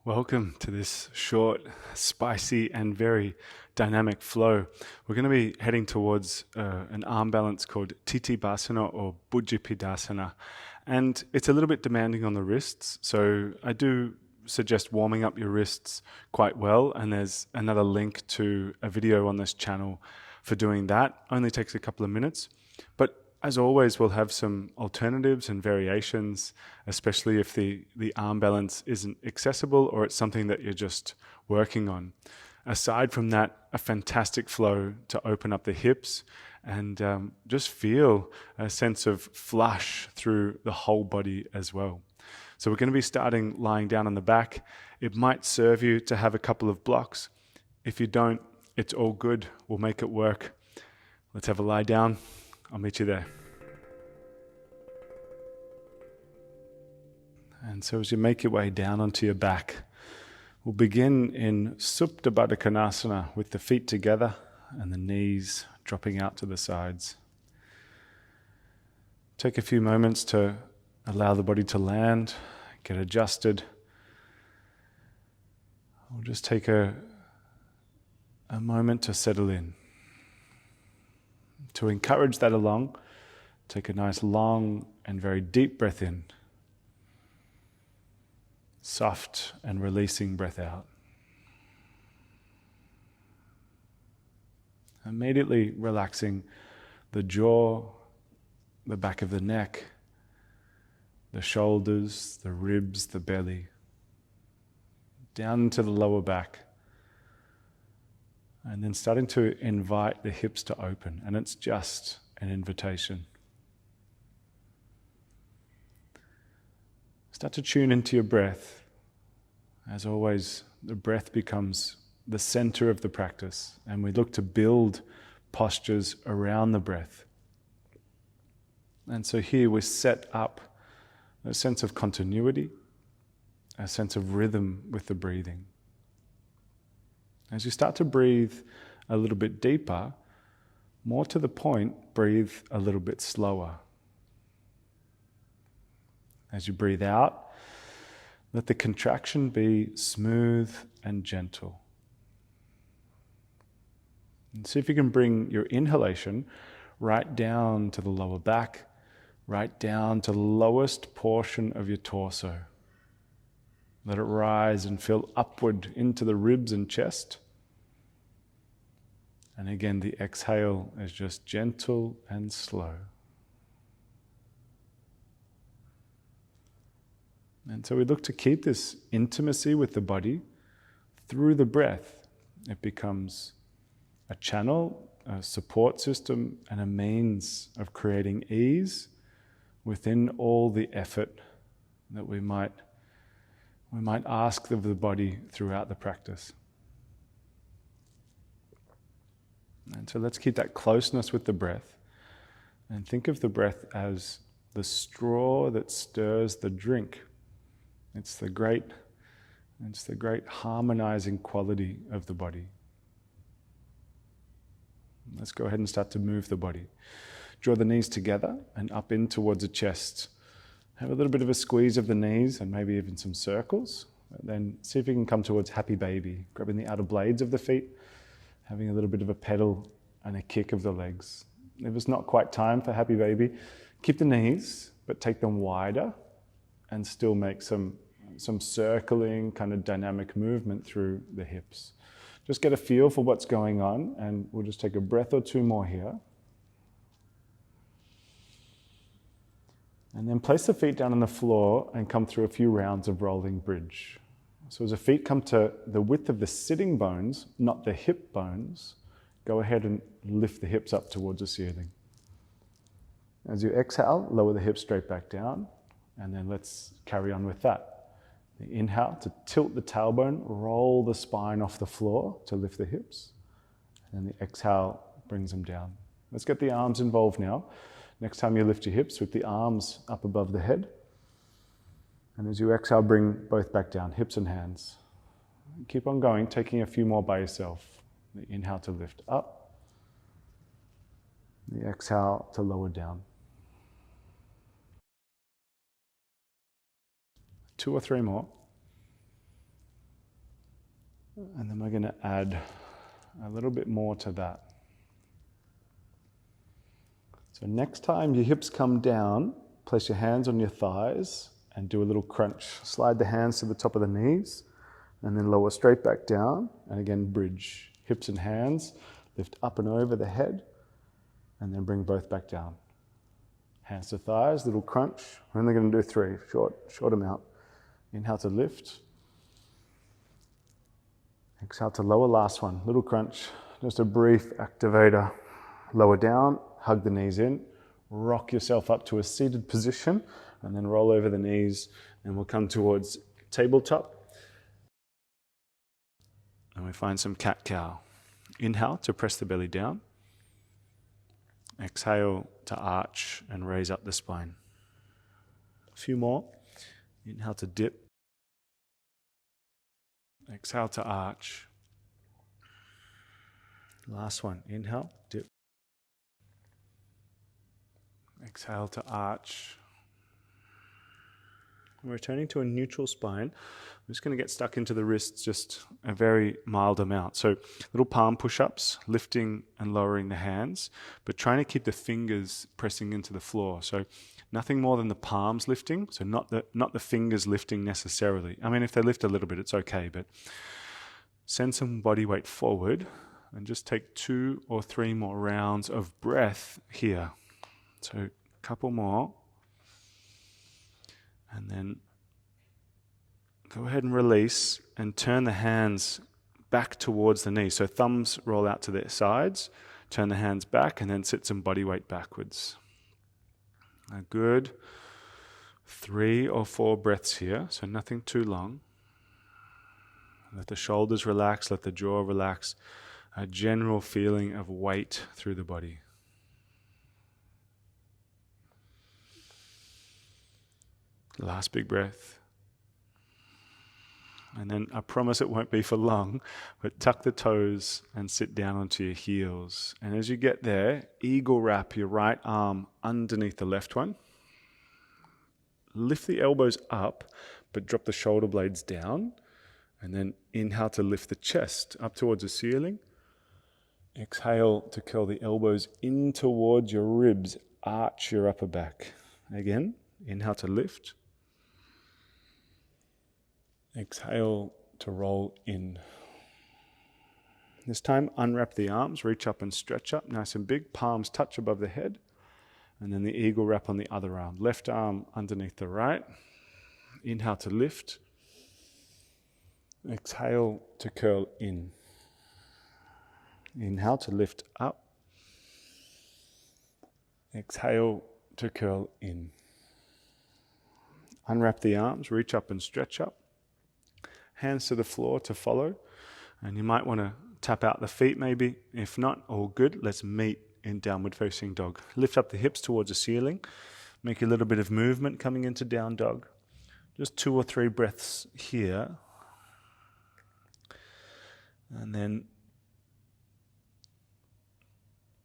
Welcome to this short, spicy, and very dynamic flow. We're going to be heading towards an arm balance called Basana or Bhujapidasana. And it's a little bit demanding on the wrists, so I do suggest warming up your wrists quite well. And there's another link to a video on this channel for doing that. Only takes a couple of minutes. But as always, we'll have some alternatives and variations, especially if the arm balance isn't accessible or it's something that you're just working on. Aside from that, a fantastic flow to open up the hips and just feel a sense of flush through the whole body as well. So we're going to be starting lying down on the back. It might serve you to have a couple of blocks. If you don't, it's all good. We'll make it work. Let's have a lie down. I'll meet you there. And so as you make your way down onto your back, we'll begin in Supta with the feet together and the knees dropping out to the sides. Take a few moments to allow the body to land, get adjusted. We'll just take a moment to settle in. To encourage that along, take a nice long and very deep breath in. Soft and releasing breath out. Immediately relaxing the jaw, the back of the neck, the shoulders, the ribs, the belly, down into the lower back. And then starting to invite the hips to open, and it's just an invitation. Start to tune into your breath. As always, the breath becomes the center of the practice, and we look to build postures around the breath. And so here we set up a sense of continuity, a sense of rhythm with the breathing. As you start to breathe a little bit deeper, more to the point, breathe a little bit slower. As you breathe out, let the contraction be smooth and gentle. And see if you can bring your inhalation right down to the lower back, right down to the lowest portion of your torso. Let it rise and fill upward into the ribs and chest. And again, the exhale is just gentle and slow. And so we look to keep this intimacy with the body through the breath. It becomes a channel, a support system, and a means of creating ease within all the effort that we might ask of the body throughout the practice. And so let's keep that closeness with the breath and think of the breath as the straw that stirs the drink. It's the great harmonizing quality of the body. Let's go ahead and start to move the body. Draw the knees together and up in towards the chest. Have a little bit of a squeeze of the knees and maybe even some circles. Then see if you can come towards happy baby, grabbing the outer blades of the feet, having a little bit of a pedal and a kick of the legs. If it's not quite time for happy baby, keep the knees, but take them wider and still make some circling kind of dynamic movement through the hips. Just get a feel for what's going on, and we'll just take a breath or two more here. And then place the feet down on the floor and come through a few rounds of rolling bridge. So as the feet come to the width of the sitting bones, not the hip bones, go ahead and lift the hips up towards the ceiling. As you exhale, lower the hips straight back down, and then let's carry on with that. The inhale to tilt the tailbone, roll the spine off the floor to lift the hips, and then the exhale brings them down. Let's get the arms involved now. Next time you lift your hips with the arms up above the head. And as you exhale, bring both back down, hips and hands. Keep on going, taking a few more by yourself. The inhale to lift up. The exhale to lower down. 2 or 3 more. And then we're going to add a little bit more to that. So next time your hips come down, place your hands on your thighs and do a little crunch. Slide the hands to the top of the knees and then lower straight back down. And again, bridge. Hips and hands, lift up and over the head and then bring both back down. Hands to thighs, little crunch. We're only going to do 3, short amount. Inhale to lift. Exhale to lower, last one, little crunch. Just a brief activator. Lower down, hug the knees in, rock yourself up to a seated position and then roll over the knees and we'll come towards tabletop. And we find some cat-cow. Inhale to press the belly down. Exhale to arch and raise up the spine. A few more. Inhale to dip. Exhale to arch. Last one. Inhale, dip. Exhale to arch. Returning to a neutral spine. I'm just going to get stuck into the wrists just a very mild amount. So little palm push-ups, lifting and lowering the hands, but trying to keep the fingers pressing into the floor. So nothing more than the palms lifting, so not the fingers lifting necessarily. I mean, if they lift a little bit, it's okay, but send some body weight forward and just take 2 or 3 more rounds of breath here. So a couple more. And then go ahead and release and turn the hands back towards the knees. So thumbs roll out to their sides, turn the hands back and then sit some body weight backwards. A good 3 or 4 breaths here, so nothing too long. Let the shoulders relax, let the jaw relax. A general feeling of weight through the body. Last big breath. And then I promise it won't be for long, but tuck the toes and sit down onto your heels. And as you get there, eagle wrap your right arm underneath the left one. Lift the elbows up, but drop the shoulder blades down. And then inhale to lift the chest up towards the ceiling. Exhale to curl the elbows in towards your ribs, arch your upper back. Again, inhale to lift. Exhale to roll in. This time, unwrap the arms, reach up and stretch up, nice and big. Palms touch above the head. And then the eagle wrap on the other arm. Left arm underneath the right. Inhale to lift. Exhale to curl in. Inhale to lift up. Exhale to curl in. Unwrap the arms, reach up and stretch up. Hands to the floor to follow. And you might want to tap out the feet maybe. If not, all good. Let's meet in downward facing dog. Lift up the hips towards the ceiling. Make a little bit of movement coming into down dog. Just 2 or 3 breaths here. And then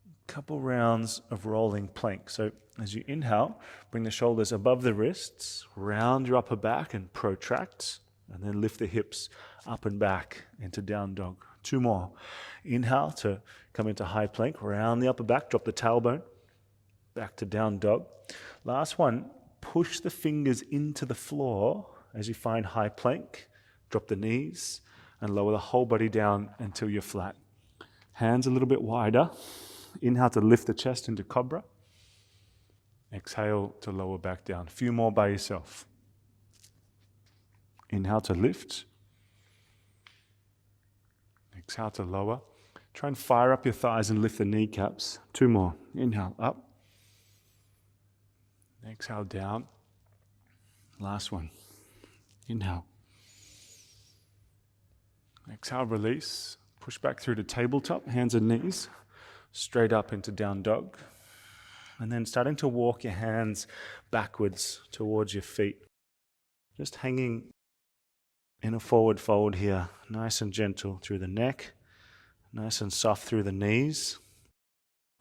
a couple rounds of rolling plank. So as you inhale, bring the shoulders above the wrists, round your upper back and protract. And then lift the hips up and back into down dog. 2 more. Inhale to come into high plank. Round the upper back. Drop the tailbone. Back to down dog. Last one. Push the fingers into the floor as you find high plank. Drop the knees and lower the whole body down until you're flat. Hands a little bit wider. Inhale to lift the chest into cobra. Exhale to lower back down. A few more by yourself. Inhale to lift. Exhale to lower. Try and fire up your thighs and lift the kneecaps. 2 more. Inhale, up. Exhale, down. Last one. Inhale. Exhale, release. Push back through to tabletop, hands and knees. Straight up into down dog. And then starting to walk your hands backwards towards your feet. Just hanging in a forward fold here, nice and gentle through the neck, nice and soft through the knees.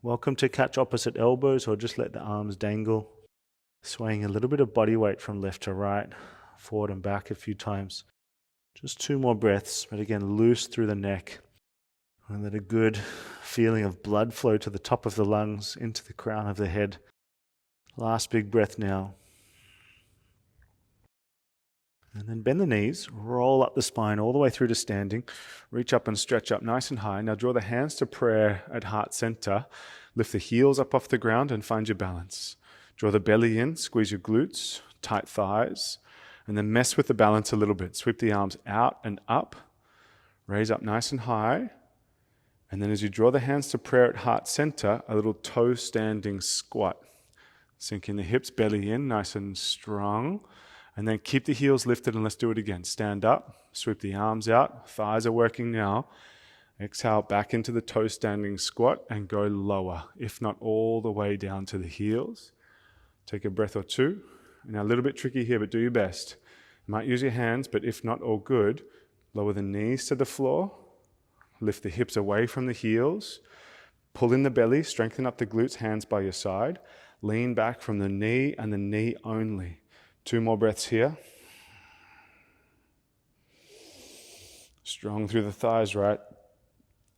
Welcome to catch opposite elbows or just let the arms dangle. Swaying a little bit of body weight from left to right, forward and back a few times. Just 2 more breaths, but again, loose through the neck. And let a good feeling of blood flow to the top of the lungs, into the crown of the head. Last big breath now. And then bend the knees, roll up the spine all the way through to standing. Reach up and stretch up nice and high. Now draw the hands to prayer at heart center. Lift the heels up off the ground and find your balance. Draw the belly in, squeeze your glutes, tight thighs, and then mess with the balance a little bit. Sweep the arms out and up. Raise up nice and high. And then as you draw the hands to prayer at heart center, a little toe standing squat. Sink in the hips, belly in, nice and strong. And then keep the heels lifted and let's do it again. Stand up, sweep the arms out, thighs are working now. Exhale back into the toe standing squat and go lower, if not all the way down to the heels. Take a breath or two. Now a little bit tricky here, but do your best. You might use your hands, but if not, all good. Lower the knees to the floor. Lift the hips away from the heels. Pull in the belly, strengthen up the glutes, hands by your side. Lean back from the knee and the knee only. 2 more breaths here. Strong through the thighs, right?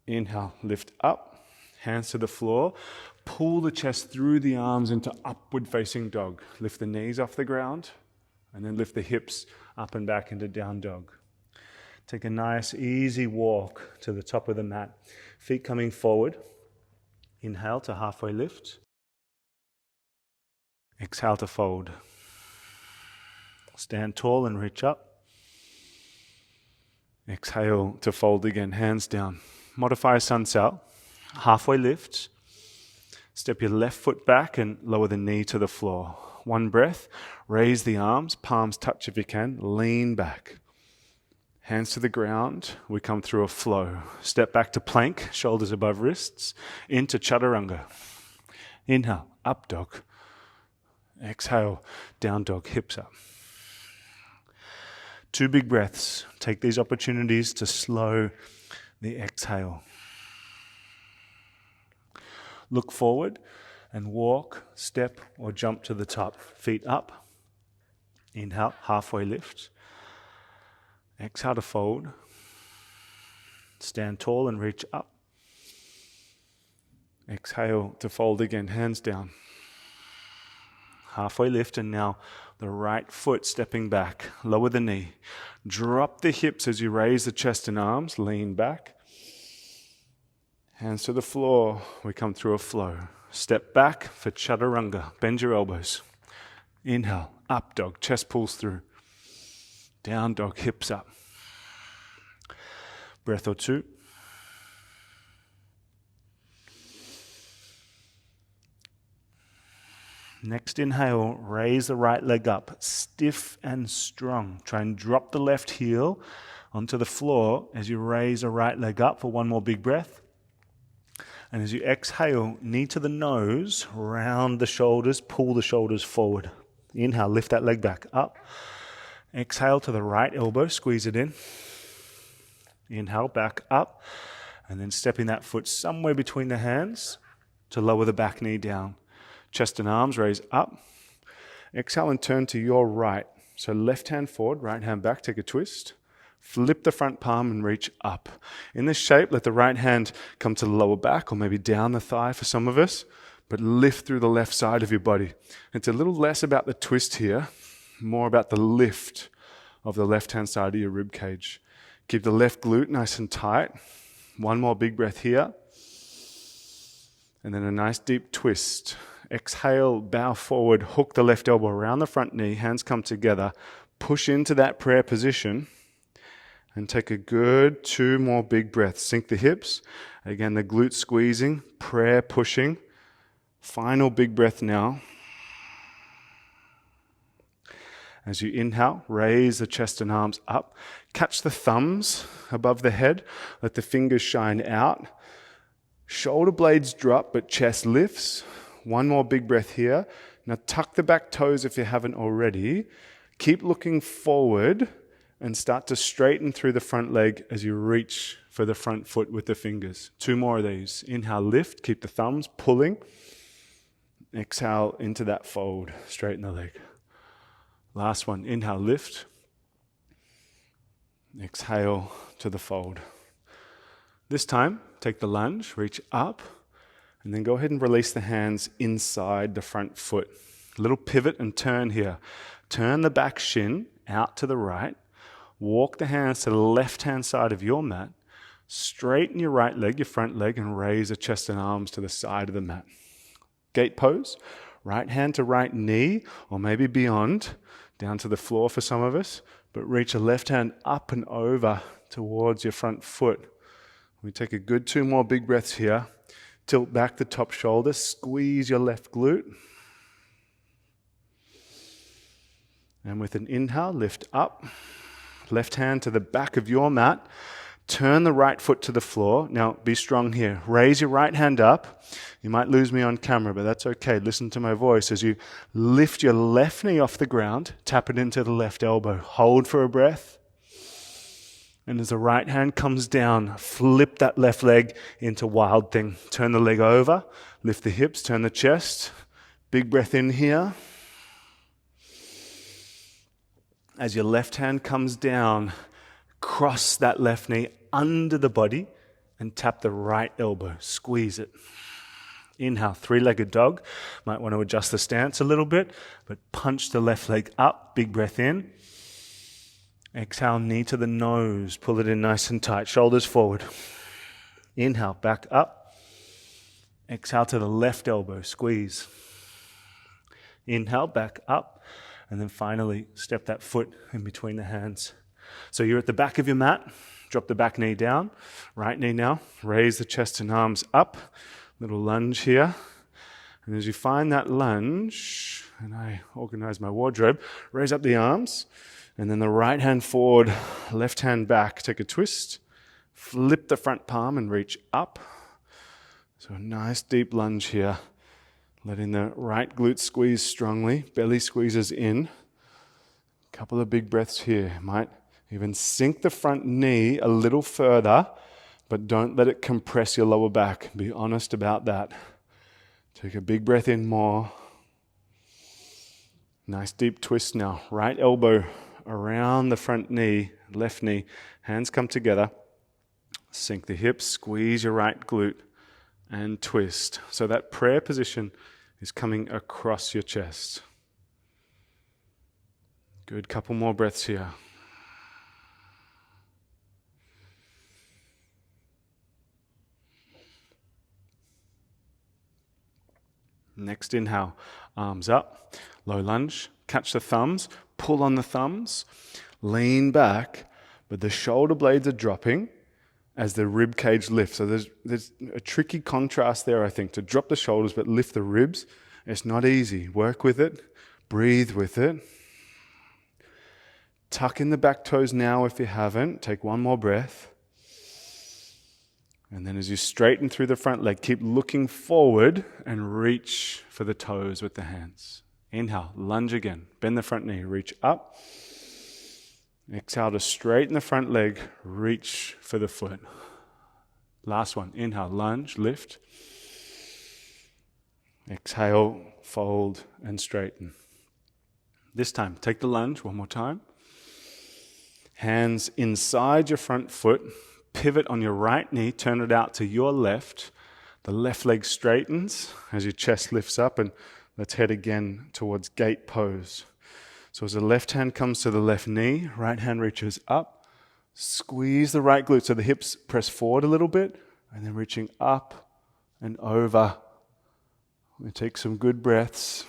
Inhale, lift up, hands to the floor. Pull the chest through the arms into upward facing dog. Lift the knees off the ground and then lift the hips up and back into down dog. Take a nice easy walk to the top of the mat. Feet coming forward. Inhale to halfway lift. Exhale to fold. Stand tall and reach up. Exhale to fold again, hands down. Modify a sun sal. Halfway lift. Step your left foot back and lower the knee to the floor. 1 breath. Raise the arms, palms touch if you can. Lean back. Hands to the ground. We come through a flow. Step back to plank, shoulders above wrists. Into chaturanga. Inhale, up dog. Exhale, down dog, hips up. 2 big breaths. Take these opportunities to slow the exhale. Look forward and walk, step or jump to the top. Feet up. Inhale, halfway lift. Exhale to fold. Stand tall and reach up. Exhale to fold again, hands down. Halfway lift and now the right foot stepping back. Lower the knee. Drop the hips as you raise the chest and arms. Lean back. Hands to the floor. We come through a flow. Step back for chaturanga. Bend your elbows. Inhale, up dog. Chest pulls through. Down dog, hips up. Breath or 2. Next inhale, raise the right leg up, stiff and strong. Try and drop the left heel onto the floor as you raise the right leg up for 1 more big breath. And as you exhale, knee to the nose, round the shoulders, pull the shoulders forward. Inhale, lift that leg back up. Exhale to the right elbow, squeeze it in. Inhale, back up. And then stepping that foot somewhere between the hands to lower the back knee down. Chest and arms raise up. Exhale and turn to your right. So left hand forward, right hand back, take a twist. Flip the front palm and reach up. In this shape, let the right hand come to the lower back or maybe down the thigh for some of us, but lift through the left side of your body. It's a little less about the twist here, more about the lift of the left-hand side of your rib cage. Keep the left glute nice and tight. 1 more big breath here. And then a nice deep twist. Exhale, bow forward, hook the left elbow around the front knee, hands come together, push into that prayer position, and take a good 2 more big breaths. Sink the hips. Again, the glutes squeezing, prayer pushing. Final big breath now. As you inhale, raise the chest and arms up. Catch the thumbs above the head. Let the fingers shine out. Shoulder blades drop, but chest lifts. 1 more big breath here. Now tuck the back toes if you haven't already. Keep looking forward and start to straighten through the front leg as you reach for the front foot with the fingers. 2 more of these. Inhale, lift. Keep the thumbs pulling. Exhale into that fold. Straighten the leg. Last one. Inhale, lift. Exhale to the fold. This time, take the lunge, reach up, and then go ahead and release the hands inside the front foot. A little pivot and turn here. Turn the back shin out to the right. Walk the hands to the left-hand side of your mat. Straighten your right leg, your front leg, and raise the chest and arms to the side of the mat. Gate pose. Right hand to right knee, or maybe beyond, down to the floor for some of us, but reach a left hand up and over towards your front foot. We take a good 2 more big breaths here. Tilt back the top shoulder, squeeze your left glute. And with an inhale, lift up. Left hand to the back of your mat. Turn the right foot to the floor. Now, be strong here. Raise your right hand up. You might lose me on camera, but that's okay. Listen to my voice as you lift your left knee off the ground. Tap it into the left elbow. Hold for a breath. And as the right hand comes down, flip that left leg into wild thing. Turn the leg over. Lift the hips. Turn the chest. Big breath in here. As your left hand comes down, cross that left knee under the body and tap the right elbow. Squeeze it. Inhale, 3-legged dog. Might want to adjust the stance a little bit, but punch the left leg up. Big breath in. Exhale, knee to the nose. Pull it in nice and tight. Shoulders forward. Inhale, back up. Exhale to the left elbow. Squeeze. Inhale, back up. And then finally, step that foot in between the hands. So you're at the back of your mat. Drop the back knee down. Right knee now. Raise the chest and arms up. Little lunge here. And as you find that lunge, and I organize my wardrobe, raise up the arms. And then the right hand forward, left hand back. Take a twist. Flip the front palm and reach up. So a nice deep lunge here. Letting the right glute squeeze strongly. Belly squeezes in. Couple of big breaths here. Might even sink the front knee a little further, but don't let it compress your lower back. Be honest about that. Take a big breath in more. Nice deep twist now. Right elbow around the front knee, left knee. Hands come together. Sink the hips, squeeze your right glute, and twist. So that prayer position is coming across your chest. Good, couple more breaths here. Next inhale, arms up, low lunge, catch the thumbs, pull on the thumbs, lean back, but the shoulder blades are dropping as the rib cage lifts. So there's a tricky contrast there, I think, to drop the shoulders but lift the ribs. It's not easy. Work with it. Breathe with it. Tuck in the back toes now if you haven't. Take 1 more breath. And then as you straighten through the front leg, keep looking forward and reach for the toes with the hands. Inhale, lunge again. Bend the front knee, reach up. Exhale to straighten the front leg, reach for the foot. Last one, inhale, lunge, lift. Exhale, fold and straighten. This time, take the lunge 1 more time. Hands inside your front foot. Pivot on your right knee, turn it out to your left. The left leg straightens as your chest lifts up, and let's head again towards gate pose. So as the left hand comes to the left knee, right hand reaches up. Squeeze the right glute so the hips press forward a little bit, and then reaching up and over. We take some good breaths.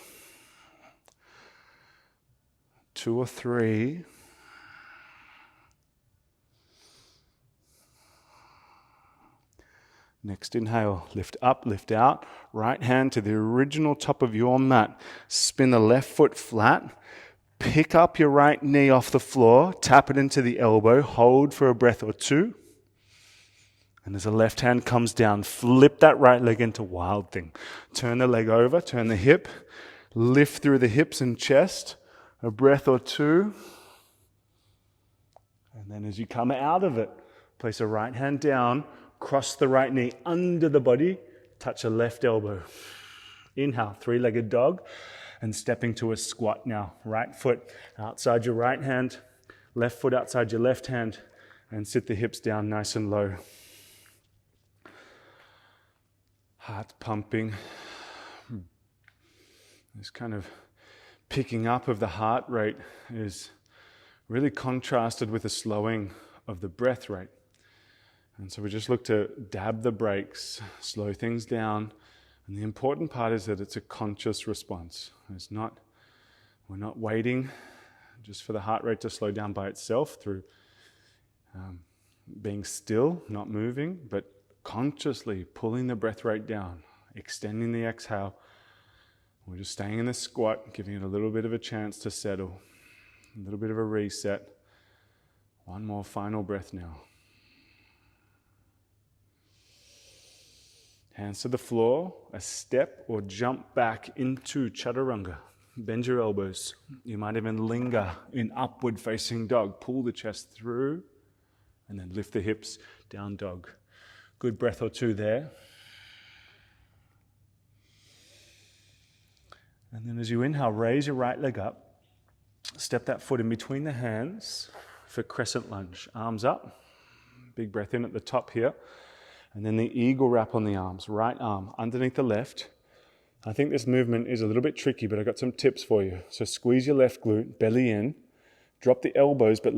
2 or 3. Next inhale, lift up, lift out. Right hand to the original top of your mat. Spin the left foot flat. Pick up your right knee off the floor. Tap it into the elbow. Hold for a breath or 2. And as the left hand comes down, flip that right leg into wild thing. Turn the leg over, turn the hip. Lift through the hips and chest. A breath or 2. And then as you come out of it, place a right hand down. Cross the right knee under the body, touch a left elbow. Inhale, 3-legged dog, and stepping to a squat now. Right foot outside your right hand, left foot outside your left hand. And sit the hips down nice and low. Heart pumping. This kind of picking up of the heart rate is really contrasted with the slowing of the breath rate. And so we just look to dab the brakes, slow things down. And the important part is that it's a conscious response. We're not waiting just for the heart rate to slow down by itself through being still, not moving, but consciously pulling the breath rate down, extending the exhale. We're just staying in the squat, giving it a little bit of a chance to settle, a little bit of a reset. One more final breath now. Hands to the floor, a step or jump back into chaturanga. Bend your elbows. You might even linger in upward facing dog. Pull the chest through and then lift the hips, down dog. Good breath or two there. And then as you inhale, raise your right leg up. Step that foot in between the hands for crescent lunge. Arms up. Big breath in at the top here. And then the eagle wrap on the arms. Right arm underneath the left. I think this movement is a little bit tricky, but I've got some tips for you. So squeeze your left glute, belly in. Drop the elbows, but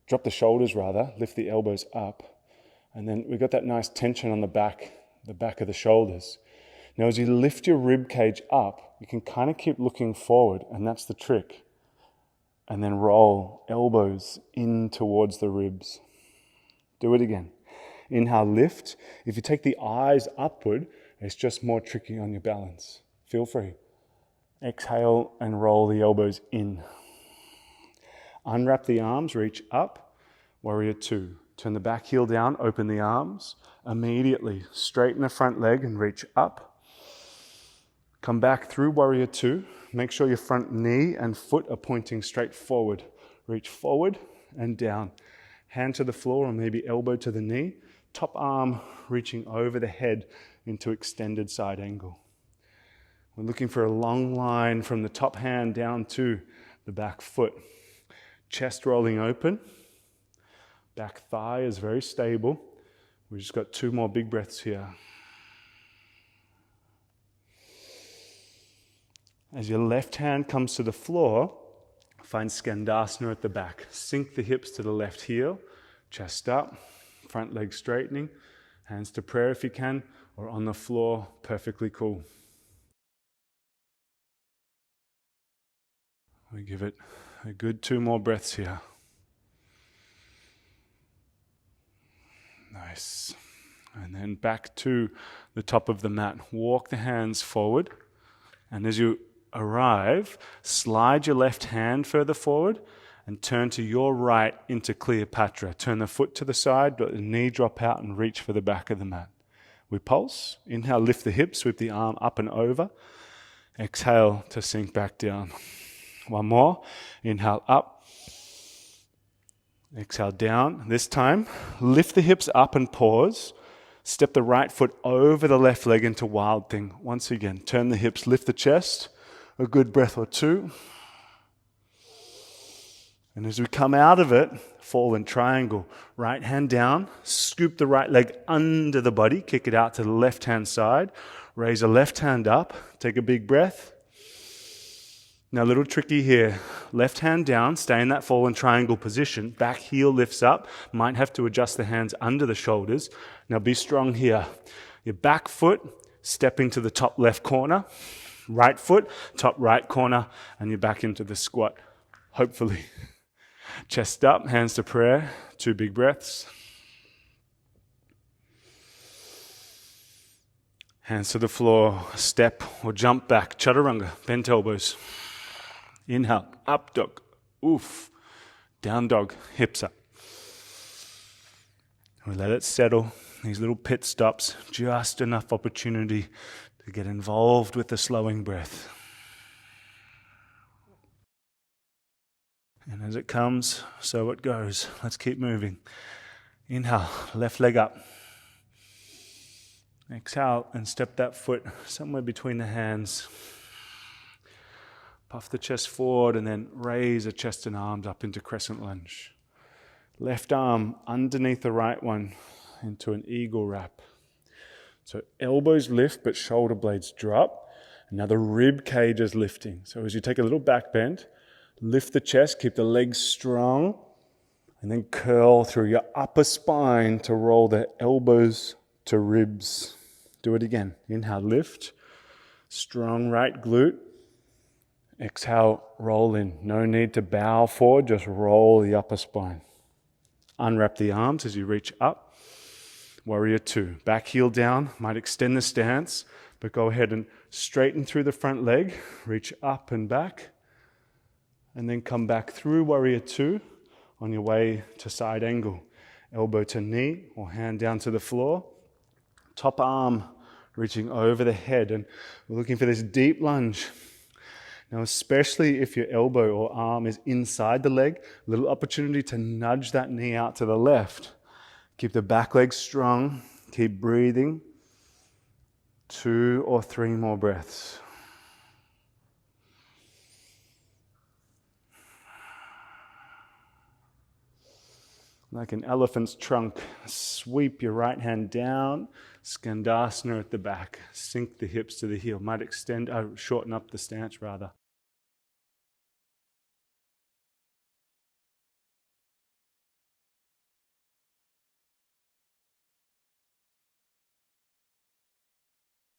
drop the shoulders rather. Lift the elbows up. And then we've got that nice tension on the back of the shoulders. Now as you lift your rib cage up, you can kind of keep looking forward, and that's the trick. And then roll elbows in towards the ribs. Do it again. Inhale, lift. If you take the eyes upward, it's just more tricky on your balance. Feel free. Exhale and roll the elbows in. Unwrap the arms, reach up. Warrior two. Turn the back heel down, open the arms. Immediately straighten the front leg and reach up. Come back through warrior two. Make sure your front knee and foot are pointing straight forward. Reach forward and down. Hand to the floor or maybe elbow to the knee. Top arm reaching over the head into extended side angle. We're looking for a long line from the top hand down to the back foot. Chest rolling open. Back thigh is very stable. We've just got 2 more big breaths here. As your left hand comes to the floor, find Skandasana at the back. Sink the hips to the left heel, chest up, front leg straightening, hands to prayer if you can, or on the floor, perfectly cool. We give it a good 2 more breaths here. Nice. And then back to the top of the mat. Walk the hands forward. And as you arrive, slide your left hand further forward and turn to your right into Cleopatra. Turn the foot to the side, let the knee drop out and reach for the back of the mat. We pulse. Inhale, lift the hips, sweep the arm up and over. Exhale to sink back down. One more. Inhale up. Exhale down. This time, lift the hips up and pause. Step the right foot over the left leg into wild thing. Once again, turn the hips, lift the chest. A good breath or 2. And as we come out of it, fall in triangle. Right hand down, scoop the right leg under the body, kick it out to the left hand side. Raise the left hand up, take a big breath. Now a little tricky here. Left hand down, stay in that fall in triangle position. Back heel lifts up. Might have to adjust the hands under the shoulders. Now be strong here. Your back foot stepping to the top left corner. Right foot, top right corner, and you're back into the squat, hopefully. Chest up, hands to prayer, 2 big breaths. Hands to the floor, step or jump back, chaturanga, bent elbows. Inhale, up dog, oof, down dog, hips up. We let it settle, these little pit stops, just enough opportunity to get involved with the slowing breath. And as it comes, so it goes. Let's keep moving. Inhale, left leg up. Exhale and step that foot somewhere between the hands. Puff the chest forward and then raise the chest and arms up into crescent lunge. Left arm underneath the right one into an eagle wrap. So elbows lift, but shoulder blades drop. And now the rib cage is lifting. So as you take a little back bend, lift the chest, keep the legs strong, and then curl through your upper spine to roll the elbows to ribs. Do it again. Inhale, lift. Strong right glute. Exhale, roll in. No need to bow forward, just roll the upper spine. Unwrap the arms as you reach up. Warrior two. Back heel down. Might extend the stance, but go ahead and straighten through the front leg. Reach up and back. And then come back through warrior two on your way to side angle. Elbow to knee or hand down to the floor. Top arm reaching over the head. And we're looking for this deep lunge. Now, especially if your elbow or arm is inside the leg, a little opportunity to nudge that knee out to the left. Keep the back leg strong. Keep breathing. 2 or 3 more breaths. Like an elephant's trunk, sweep your right hand down, Skandasana at the back. Sink the hips to the heel. Might extend, shorten up the stance rather.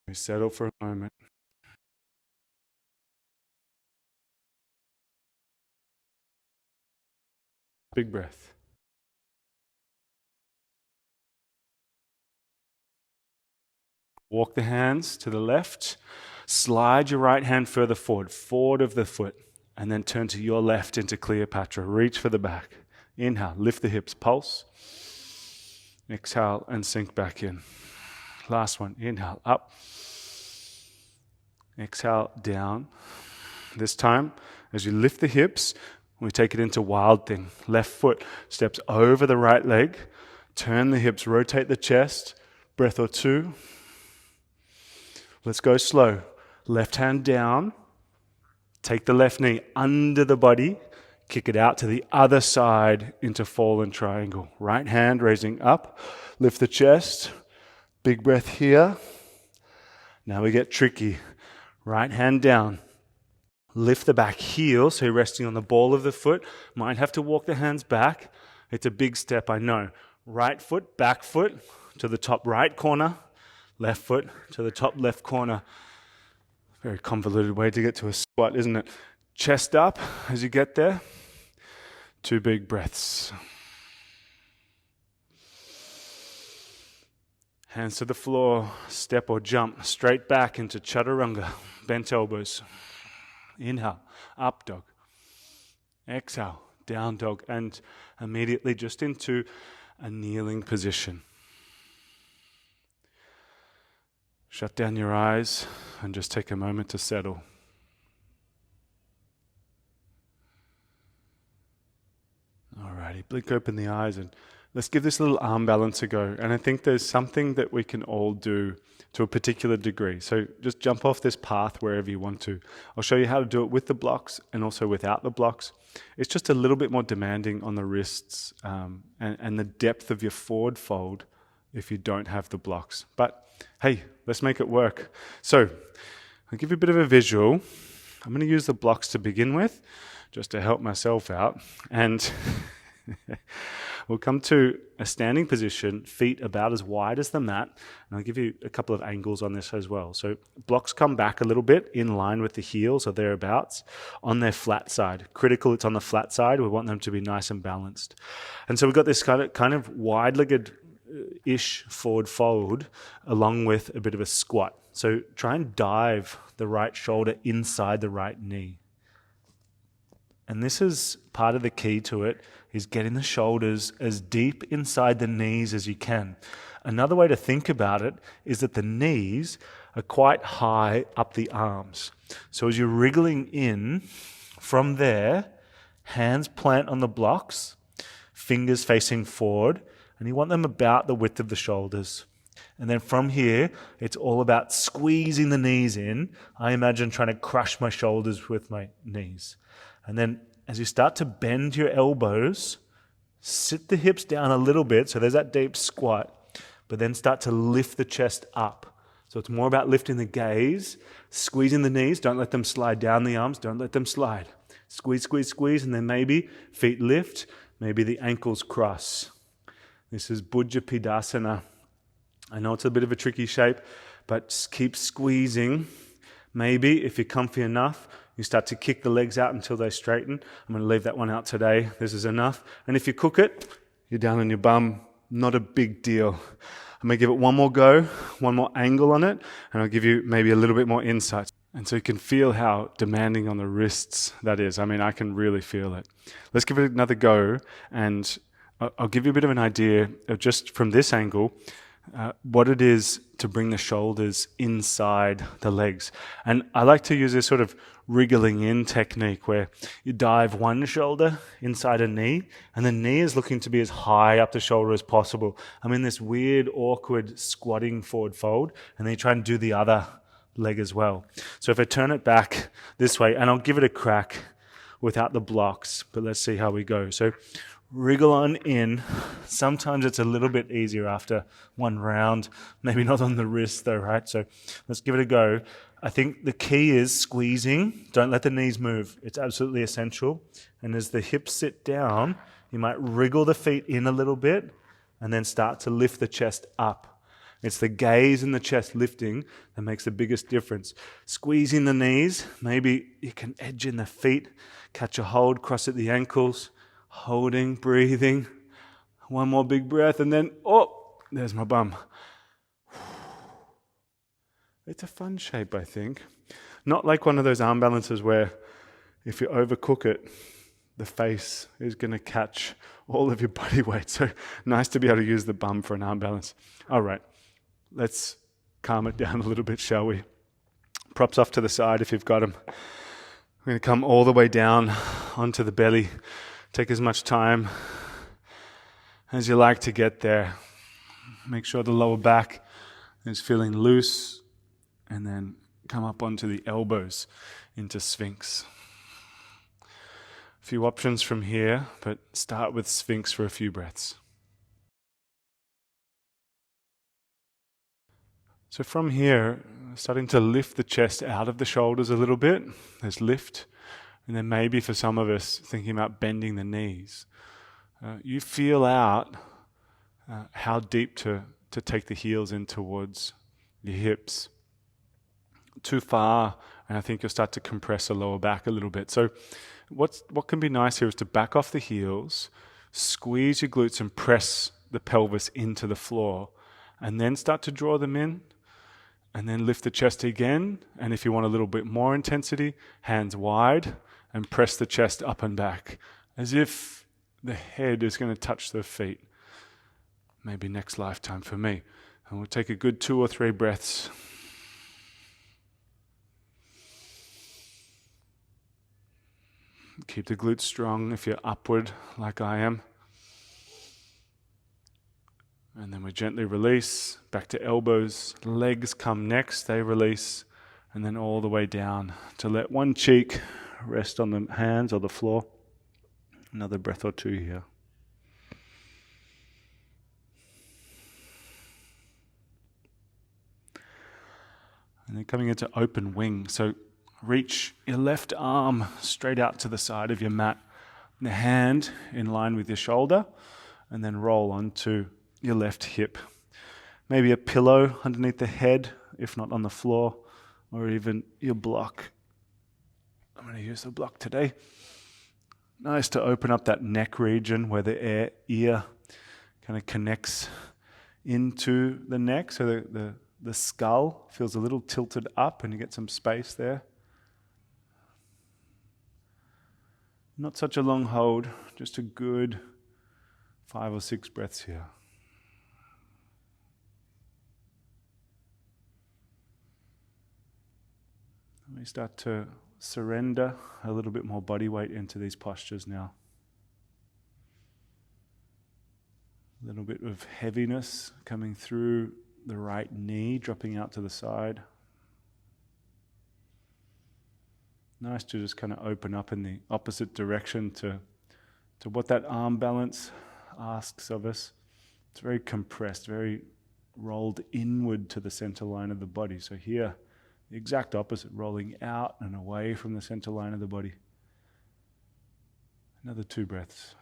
We settle for a moment. Big breath. Walk the hands to the left. Slide your right hand further forward of the foot, and then turn to your left into Cleopatra. Reach for the back. Inhale, lift the hips, pulse. Exhale and sink back in. Last one, inhale, up. Exhale, down. This time, as you lift the hips, we take it into wild thing. Left foot steps over the right leg. Turn the hips, rotate the chest. Breath or two. Let's go slow. Left hand down. Take the left knee under the body. Kick it out to the other side into fallen triangle. Right hand raising up. Lift the chest. Big breath here. Now we get tricky. Right hand down. Lift the back heel, so you're resting on the ball of the foot. Might have to walk the hands back. It's a big step, I know. Right foot, back foot to the top right corner. Left foot to the top left corner. Very convoluted way to get to a squat, isn't it? Chest up as you get there. 2 big breaths. Hands to the floor, step or jump straight back into chaturanga. Bent elbows. Inhale, up dog. Exhale, down dog. And immediately just into a kneeling position. Shut down your eyes and just take a moment to settle. Alrighty, blink open the eyes and let's give this little arm balance a go. And I think there's something that we can all do to a particular degree. So just jump off this path wherever you want to. I'll show you how to do it with the blocks and also without the blocks. It's just a little bit more demanding on the wrists and the depth of your forward fold if you don't have the blocks. But hey, let's make it work. So I'll give you a bit of a visual. I'm going to use the blocks to begin with, just to help myself out. And we'll come to a standing position, feet about as wide as the mat. And I'll give you a couple of angles on this as well. So blocks come back a little bit in line with the heels or thereabouts on their flat side. Critical, it's on the flat side. We want them to be nice and balanced. And so we've got this kind of wide-legged ish forward fold along with a bit of a squat. So try and dive the right shoulder inside the right knee. And this is part of the key to it, is getting the shoulders as deep inside the knees as you can. Another way to think about it is that the knees are quite high up the arms. So as you're wriggling in, from there, hands plant on the blocks, fingers facing forward, and you want them about the width of the shoulders. And then from here, it's all about squeezing the knees in. I imagine trying to crush my shoulders with my knees. And then as you start to bend your elbows, Sit the hips down a little bit, so there's that deep squat, but then start to lift the chest up. So it's more about lifting the gaze, squeezing the knees, don't let them slide down the arms, don't let them slide. Squeeze, squeeze, squeeze, and then maybe feet lift, maybe the ankles cross. This is Bhujapidasana. I know it's a bit of a tricky shape, but just keep squeezing. Maybe, if you're comfy enough, you start to kick the legs out until they straighten. I'm going to leave that one out today. This is enough. And if you cook it, you're down on your bum. Not a big deal. I'm going to give it one more go, one more angle on it, and I'll give you maybe a little bit more insight. And so you can feel how demanding on the wrists that is. I mean, I can really feel it. Let's give it another go, and I'll give you a bit of an idea of just from this angle, what it is to bring the shoulders inside the legs. And I like to use this sort of wriggling in technique where you dive one shoulder inside a knee, and the knee is looking to be as high up the shoulder as possible. I'm in this weird, awkward squatting forward fold, and then you try and do the other leg as well. So if I turn it back this way, and I'll give it a crack without the blocks, but let's see how we go. So wriggle on in. Sometimes it's a little bit easier after one round, maybe not on the wrist though, right? So let's give it a go. I think the key is squeezing. Don't let the knees move. It's absolutely essential. And as the hips sit down, you might wriggle the feet in a little bit and then start to lift the chest up. It's the gaze and the chest lifting that makes the biggest difference. Squeezing the knees, maybe you can edge in the feet, catch a hold, cross at the ankles, holding, breathing. One more big breath and then, oh, there's my bum. It's a fun shape, I think. Not like one of those arm balances where if you overcook it, the face is going to catch all of your body weight. So nice to be able to use the bum for an arm balance. All right, let's calm it down a little bit, shall we? Props off to the side if you've got them. We're going to come all the way down onto the belly. Take as much time as you like to get there. Make sure the lower back is feeling loose, and then come up onto the elbows into Sphinx. A few options from here, but start with Sphinx for a few breaths. So from here, starting to lift the chest out of the shoulders a little bit. There's lift. And then maybe for some of us, thinking about bending the knees. You feel out how deep to take the heels in towards your hips. Too far, and I think you'll start to compress the lower back a little bit. So what can be nice here is to back off the heels, squeeze your glutes and press the pelvis into the floor, and then start to draw them in, and then lift the chest again. And if you want a little bit more intensity, hands wide, and press the chest up and back, as if the head is going to touch the feet. Maybe next lifetime for me. And we'll take a good 2 or 3 breaths. Keep the glutes strong if you're upward like I am. And then we gently release, back to elbows. Legs come next, they release, and then all the way down to let one cheek rest on the hands or the floor. Another breath or two here. And then coming into open wing. So reach your left arm straight out to the side of your mat. The hand in line with your shoulder. And then roll onto your left hip. Maybe a pillow underneath the head, if not on the floor, or even your block. I'm going to use the block today. Nice to open up that neck region where the ear kind of connects into the neck, so the skull feels a little tilted up and you get some space there. Not such a long hold, just a good 5 or 6 breaths here. We start to surrender a little bit more body weight into these postures now. A little bit of heaviness coming through the right knee, dropping out to the side. Nice to just kind of open up in the opposite direction to what that arm balance asks of us. It's very compressed, very rolled inward to the center line of the body. So here, the exact opposite, rolling out and away from the center line of the body. Another 2 breaths.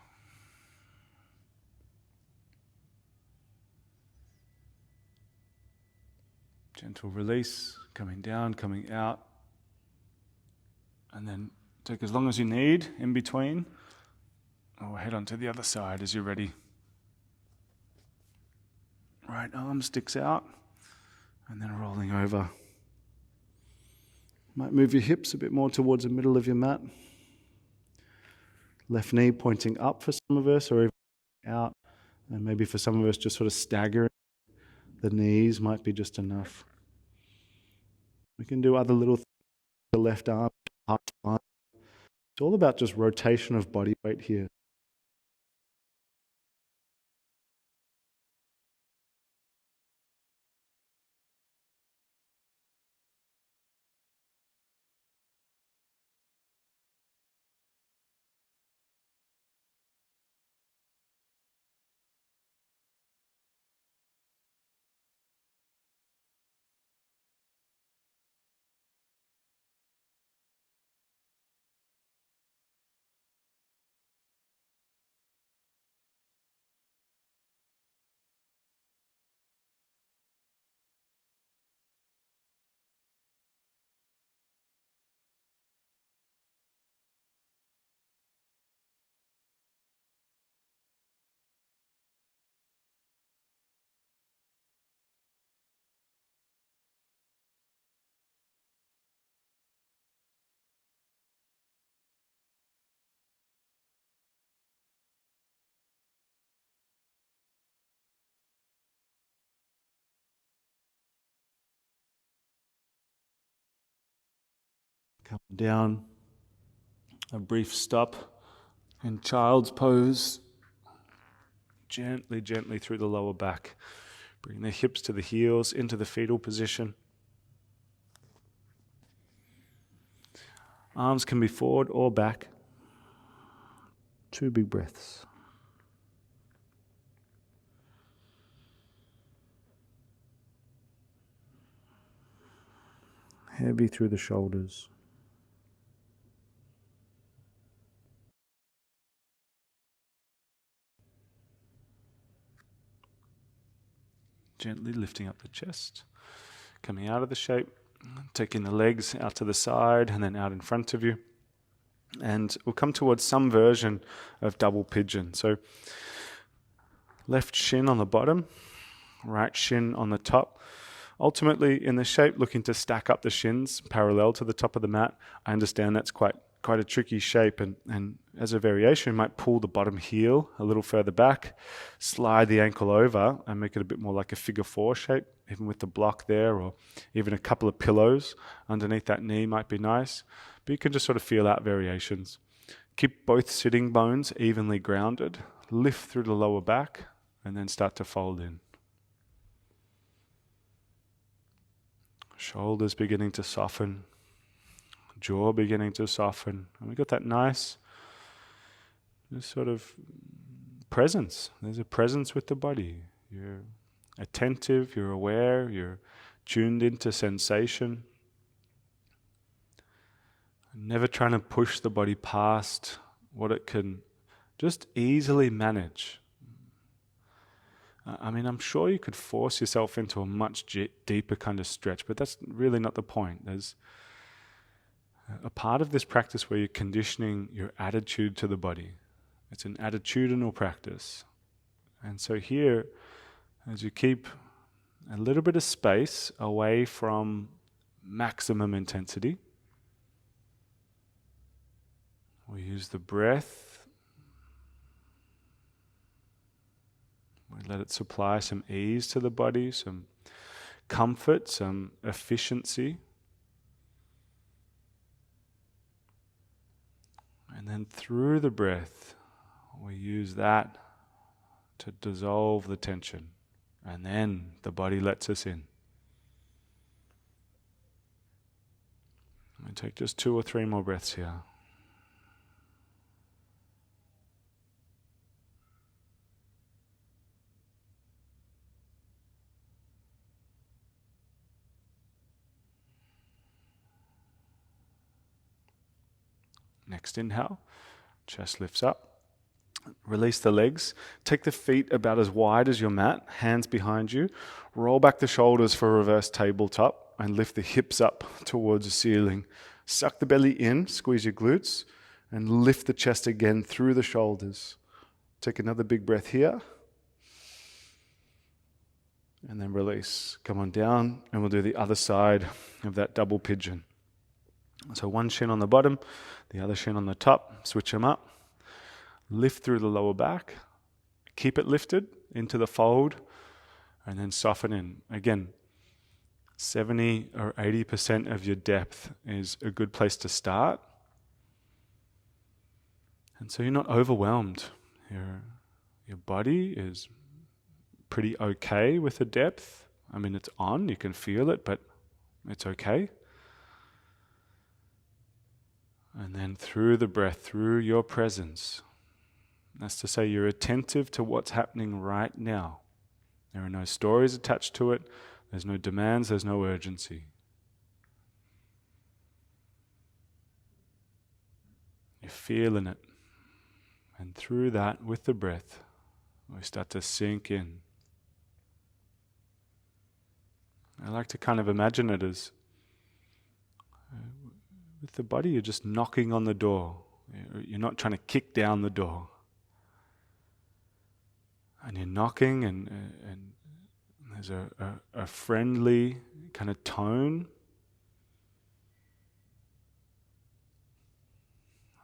Gentle release, coming down, coming out. And then take as long as you need in between. Or head on to the other side as you're ready. Right arm sticks out. And then rolling over. Might move your hips a bit more towards the middle of your mat. Left knee pointing up for some of us, or even out. And maybe for some of us, just sort of staggering. The knees might be just enough. We can do other little things. The left arm, half line. It's all about just rotation of body weight here. Come down, a brief stop in child's pose. Gently, gently through the lower back. Bring the hips to the heels into the fetal position. Arms can be forward or back. 2 big breaths. Heavy through the shoulders. Gently lifting up the chest, coming out of the shape, taking the legs out to the side and then out in front of you. And we'll come towards some version of double pigeon. So left shin on the bottom, right shin on the top. Ultimately, in the shape, looking to stack up the shins parallel to the top of the mat. I understand that's quite a tricky shape, and as a variation, you might pull the bottom heel a little further back, slide the ankle over, and make it a bit more like a figure 4 shape, even with the block there, or even a couple of pillows underneath that knee might be nice. But you can just sort of feel out variations. Keep both sitting bones evenly grounded, lift through the lower back, and then start to fold in. Shoulders beginning to soften, jaw beginning to soften, and we got that nice sort of presence. There's a presence with the body. You're attentive, you're aware, you're tuned into sensation. Never trying to push the body past what it can just easily manage. I mean, I'm sure you could force yourself into a much deeper kind of stretch, but that's really not the point. There's a part of this practice where you're conditioning your attitude to the body. It's an attitudinal practice. And so here, as you keep a little bit of space away from maximum intensity, we use the breath. We let it supply some ease to the body, some comfort, some efficiency. And then through the breath, we use that to dissolve the tension. And then the body lets us in. And take just 2 or 3 more breaths here. Next inhale, chest lifts up. Release the legs. Take the feet about as wide as your mat, hands behind you. Roll back the shoulders for a reverse tabletop and lift the hips up towards the ceiling. Suck the belly in, squeeze your glutes, and lift the chest again through the shoulders. Take another big breath here. And then release. Come on down, and we'll do the other side of that double pigeon. So one shin on the bottom, the other shin on the top. Switch them up. Lift through the lower back. Keep it lifted into the fold, and then soften in. Again, 70 or 80% of your depth is a good place to start. And so you're not overwhelmed. Your body is pretty okay with the depth. I mean, it's on, you can feel it, but it's okay. And then through the breath, through your presence, that's to say you're attentive to what's happening right now. There are no stories attached to it. There's no demands, there's no urgency. You're feeling it. And through that, with the breath, we start to sink in. I like to kind of imagine it as, with the body, you're just knocking on the door. You're not trying to kick down the door. And you're knocking, and there's a friendly kind of tone.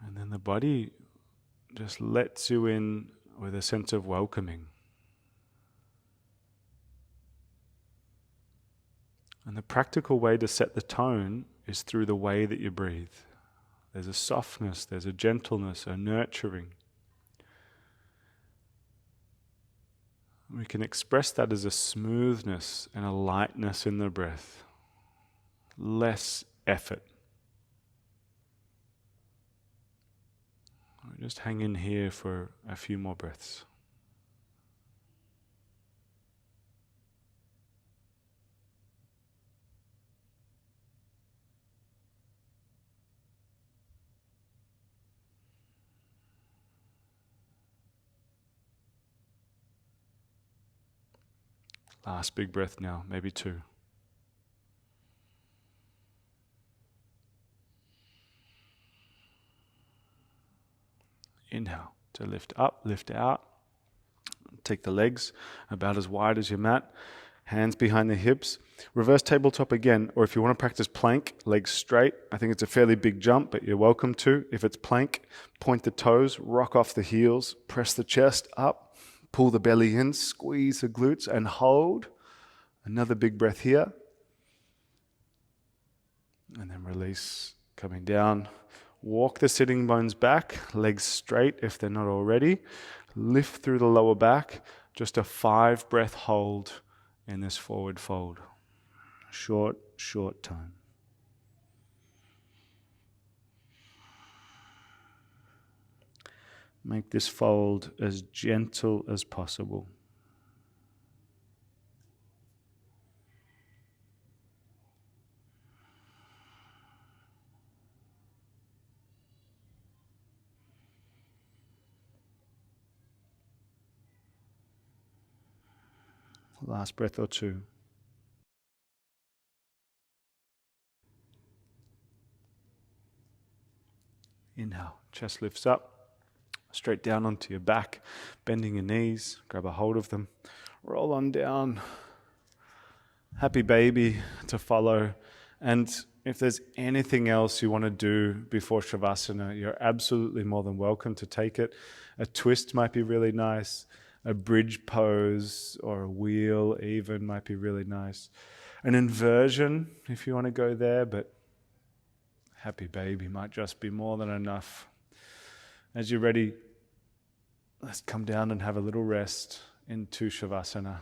And then the body just lets you in with a sense of welcoming. And the practical way to set the tone is through the way that you breathe. There's a softness, there's a gentleness, a nurturing. We can express that as a smoothness and a lightness in the breath. Less effort. Just hang in here for a few more breaths. Last big breath now, maybe two. Inhale to lift up, lift out. Take the legs about as wide as your mat. Hands behind the hips. Reverse tabletop again, or if you want to practice plank, legs straight. I think it's a fairly big jump, but you're welcome to. If it's plank, point the toes, rock off the heels, press the chest up, pull the belly in, squeeze the glutes, and hold. Another big breath here. And then release, coming down. Walk the sitting bones back, legs straight if they're not already. Lift through the lower back. Just a 5-breath hold in this forward fold. Short time. Make this fold as gentle as possible. Last breath or two. Inhale, chest lifts up, straight down onto your back, bending your knees, grab a hold of them, roll on down. Happy baby to follow. And if there's anything else you want to do before Savasana, you're absolutely more than welcome to take it. A twist might be really nice. A bridge pose or a wheel even might be really nice. An inversion, if you want to go there, but happy baby might just be more than enough. As you're ready, let's come down and have a little rest into Savasana.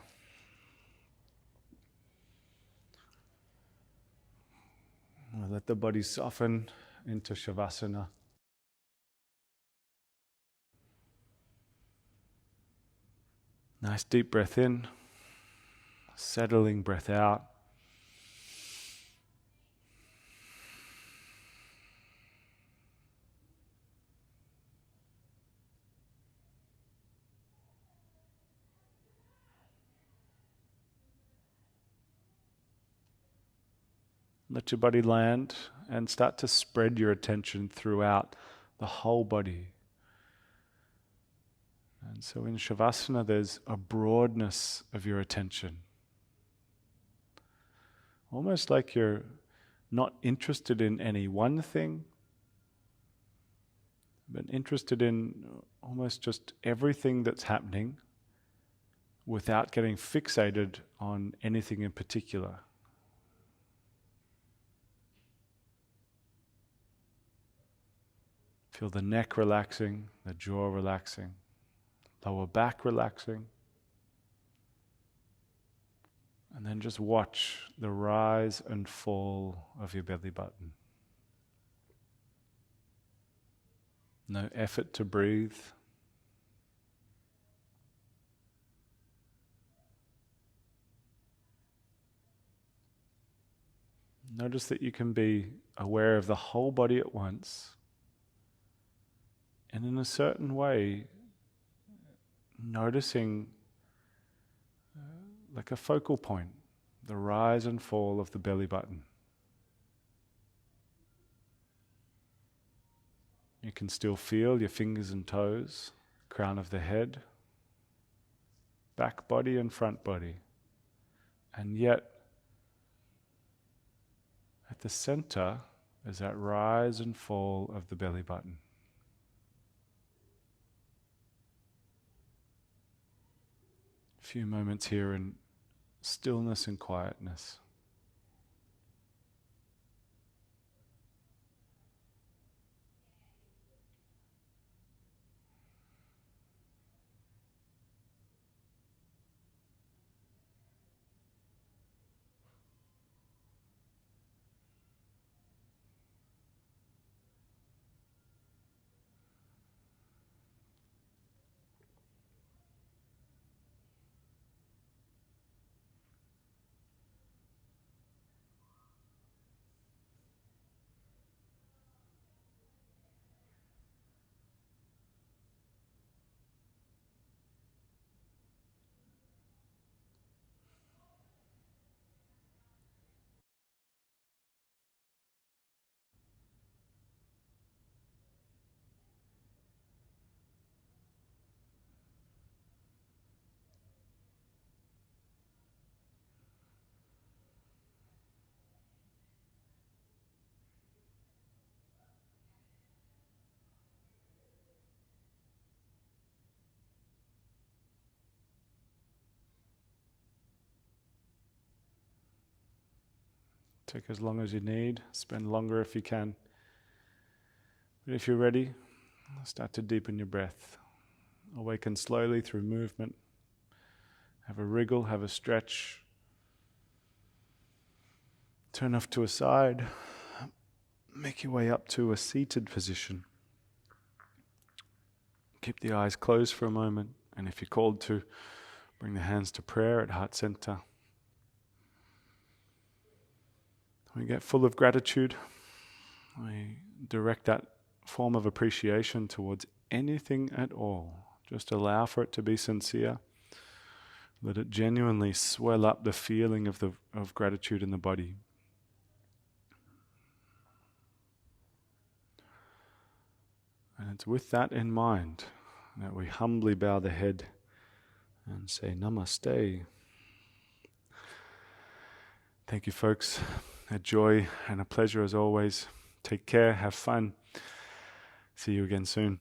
We'll let the body soften into Savasana. Nice deep breath in, settling breath out. Let your body land and start to spread your attention throughout the whole body. And so in Shavasana, there's a broadness of your attention. Almost like you're not interested in any one thing, but interested in almost just everything that's happening without getting fixated on anything in particular. Feel the neck relaxing, the jaw relaxing, lower back relaxing. And then just watch the rise and fall of your belly button. No effort to breathe. Notice that you can be aware of the whole body at once, and in a certain way, noticing like a focal point, the rise and fall of the belly button. You can still feel your fingers and toes, crown of the head, back body and front body. And yet, at the center is that rise and fall of the belly button. A few moments here in stillness and quietness. Take as long as you need, spend longer if you can. But if you're ready, start to deepen your breath. Awaken slowly through movement. Have a wriggle, have a stretch. Turn off to a side. Make your way up to a seated position. Keep the eyes closed for a moment, and if you're called to, bring the hands to prayer at heart center. We get full of gratitude. We direct that form of appreciation towards anything at all. Just allow for it to be sincere. Let it genuinely swell up the feeling of gratitude in the body. And it's with that in mind that we humbly bow the head and say Namaste. Thank you, folks. A joy and a pleasure as always. Take care, have fun. See you again soon.